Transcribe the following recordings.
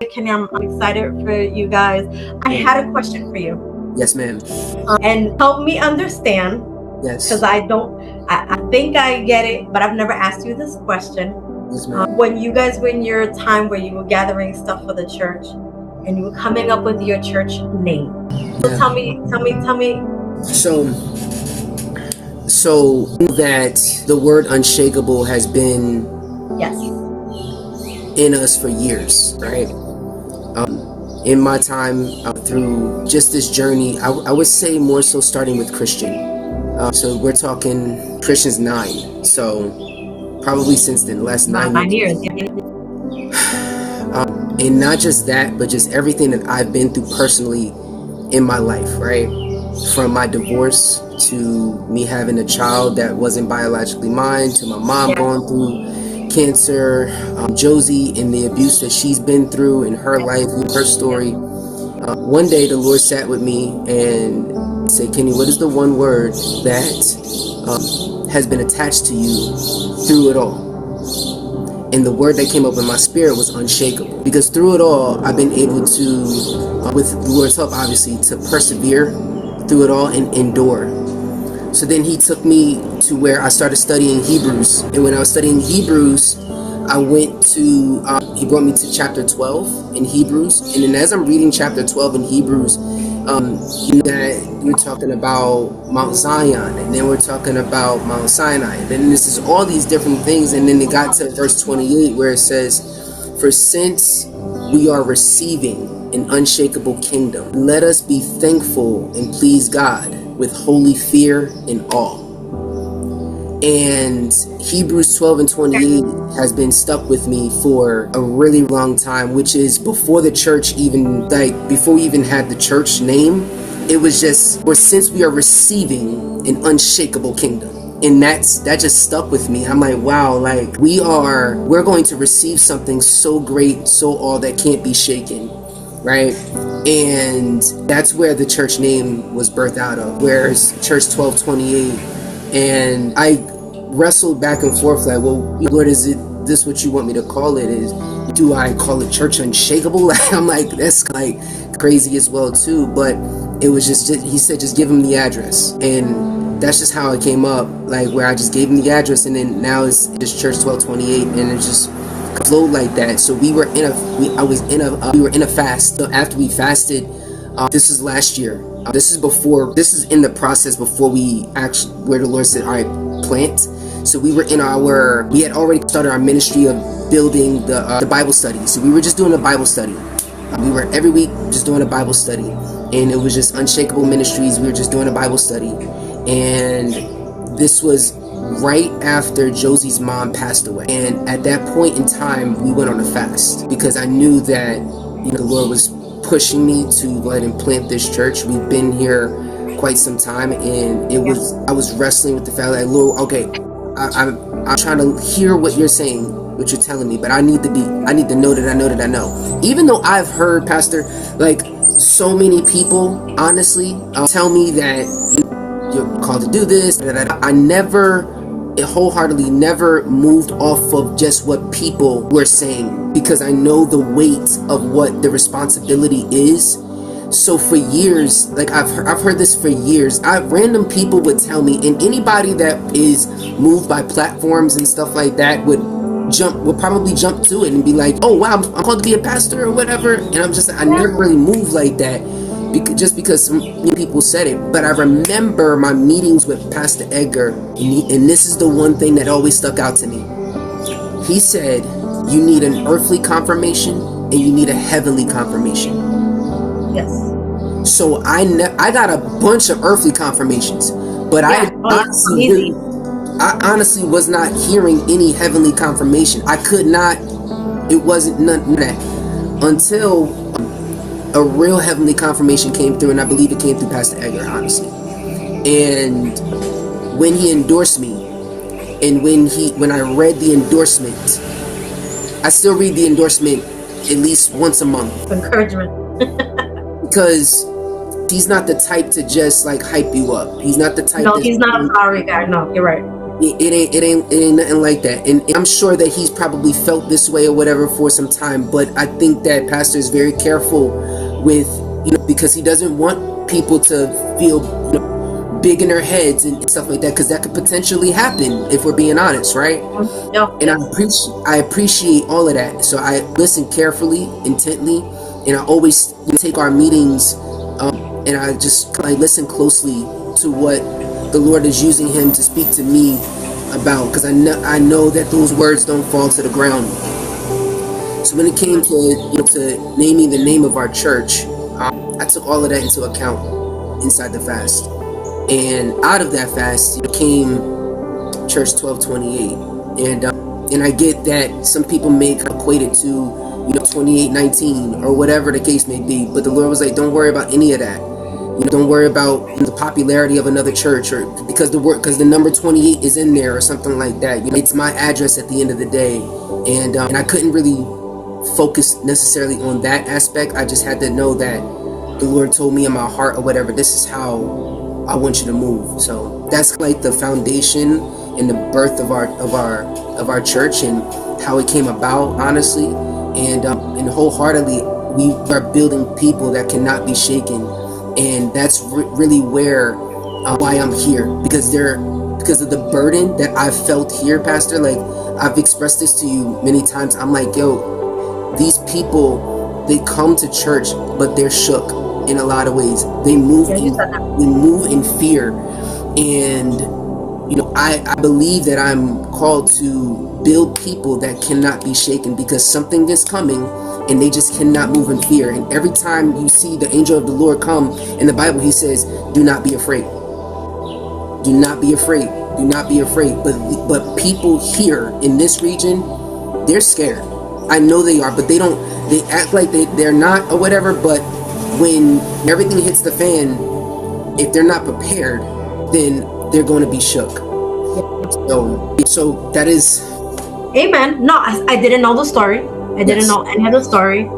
Kenny, I'm excited for you guys. I had a question for you. Yes, ma'am. And help me understand, Yes. because I think I get it, but I've never asked you this question. Yes, ma'am. When you guys were in your time where you were gathering stuff for the church and you were coming up with your church name. So tell me. So that the word unshakable has been in us for years, right? In my time through just this journey, I would say more so starting with Christian. So we're talking Christian's 9. So probably since then, the last 9 years. And not just that, but just everything that I've been through personally in my life, right? From my divorce to me having a child that wasn't biologically mine, to my mom going through cancer, Josie and the abuse that she's been through in her life, her story. One day the Lord sat with me and said, Kenny, what is the one word that has been attached to you through it all? And the word that came up in my spirit was unshakable. Because through it all, I've been able to, with the Lord's help obviously, to persevere through it all and endure. So then he took me to where I started studying Hebrews. And when I was studying Hebrews, I went to, he brought me to chapter 12 in Hebrews. And then as I'm reading chapter 12 in Hebrews, that we're talking about Mount Zion, and then we're talking about Mount Sinai. And then this is all these different things. And then it got to verse 28 where it says, for since we are receiving an unshakable kingdom, let us be thankful and please God with holy fear and awe. And Hebrews 12 and 28 has been stuck with me for a really long time, which is before the church even, before we even had the church name, it was just, or since we are receiving an unshakable kingdom. And that just stuck with me. I'm like, wow, like we're going to receive something so great, so all that can't be shaken, right? And that's where the church name was birthed out of, where's Church 1228. And I wrestled back and forth like, well, Lord, is this what you want me to call it? Do I call it Church Unshakable? I'm like, that's like crazy as well too. But it was just he said, just give him the address. And that's just how it came up, like where I just gave him the address, and then now it's just Church 1228, and it just flowed like that. So we were in a fast. So after we fasted, this is last year. This is in the process before we actually, where the Lord said, all right, plant. So we had already started our ministry of building the Bible study. So we were just doing a Bible study. We were every week just doing a Bible study. And it was just Unshakable Ministries. We were just doing a Bible study. And this was right after Josie's mom passed away. And at that point in time, we went on a fast because I knew that the Lord was pushing me to go ahead and plant this church. We've been here quite some time, and I was wrestling with the fact that, Lord, okay, I'm trying to hear what you're saying, what you're telling me, but I need to know that I know. Even though I've heard, Pastor, like so many people honestly tell me that you're called to do this, I never wholeheartedly never moved off of just what people were saying, because I know the weight of what the responsibility is. So for years, like I've heard this for years, random people would tell me, and anybody that is moved by platforms and stuff like that would probably jump to it and be like, oh wow, I'm called to be a pastor or whatever. And I'm just, I never really moved like that, just because some people said it. But I remember my meetings with Pastor Edgar, and this is the one thing that always stuck out to me. He said, you need an earthly confirmation and you need a heavenly confirmation. Yes. So I got a bunch of earthly confirmations, but I honestly was not hearing any heavenly confirmation. I could not, it wasn't none of that until a real heavenly confirmation came through, and I believe it came through Pastor Edgar, honestly. And when he endorsed me, and when I read the endorsement, I still read the endorsement at least once a month. Encouragement. Because he's not the type to just like hype you up. He's not the type. No, he's not a flowery guy. No, you're right. It ain't nothing like that. And I'm sure that he's probably felt this way or whatever for some time. But I think that Pastor is very careful with, because he doesn't want people to feel, big in their heads and stuff like that, because that could potentially happen if we're being honest, right? No. And I appreciate all of that. So I listen carefully, intently, and I always take our meetings, and I listen closely to what the Lord is using him to speak to me about, because I know that those words don't fall to the ground. So when it came to naming the name of our church, I took all of that into account inside the fast. And out of that fast came Church 1228. And I get that some people may equate it to 2819 or whatever the case may be, but the Lord was like, don't worry about any of that. Don't worry about the popularity of another church, or because the number 28 is in there or something like that. It's my address at the end of the day, and I couldn't really focus necessarily on that aspect. I just had to know that the Lord told me in my heart or whatever, this is how I want you to move. So that's like the foundation and the birth of our church and how it came about, honestly, and wholeheartedly we are building people that cannot be shaken. And that's really where why I'm here, because of the burden that I've felt here, Pastor. Like, I've expressed this to you many times. I'm like, yo, these people, they come to church, but they're shook in a lot of ways. They move in fear, and I believe that I'm called to build people that cannot be shaken, because something is coming and they just cannot move in fear. And every time you see the angel of the Lord come in the Bible, he says, do not be afraid. Do not be afraid. Do not be afraid. But people here in this region, they're scared. I know they are, but they act like they're not or whatever. But when everything hits the fan, if they're not prepared, then they're going to be shook. So that is... Amen. No, I didn't know the story. I didn't know any of the story.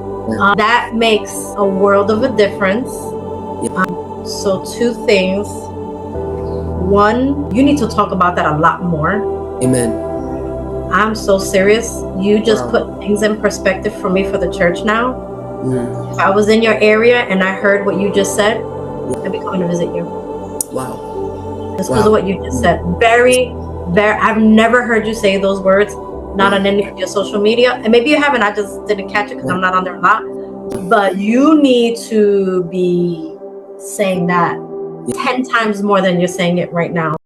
That makes a world of a difference. So 2 things. 1, you need to talk about that a lot more. Amen. I'm so serious. You just put things in perspective for me for the church now. If I was in your area and I heard what you just said, I'd be coming to visit you. Wow. Just because of what you just said. Very, very, I've never heard you say those words. Not on any of your social media, and maybe you haven't. I just didn't catch it because I'm not on there a lot. But you need to be saying that 10 times more than you're saying it right now.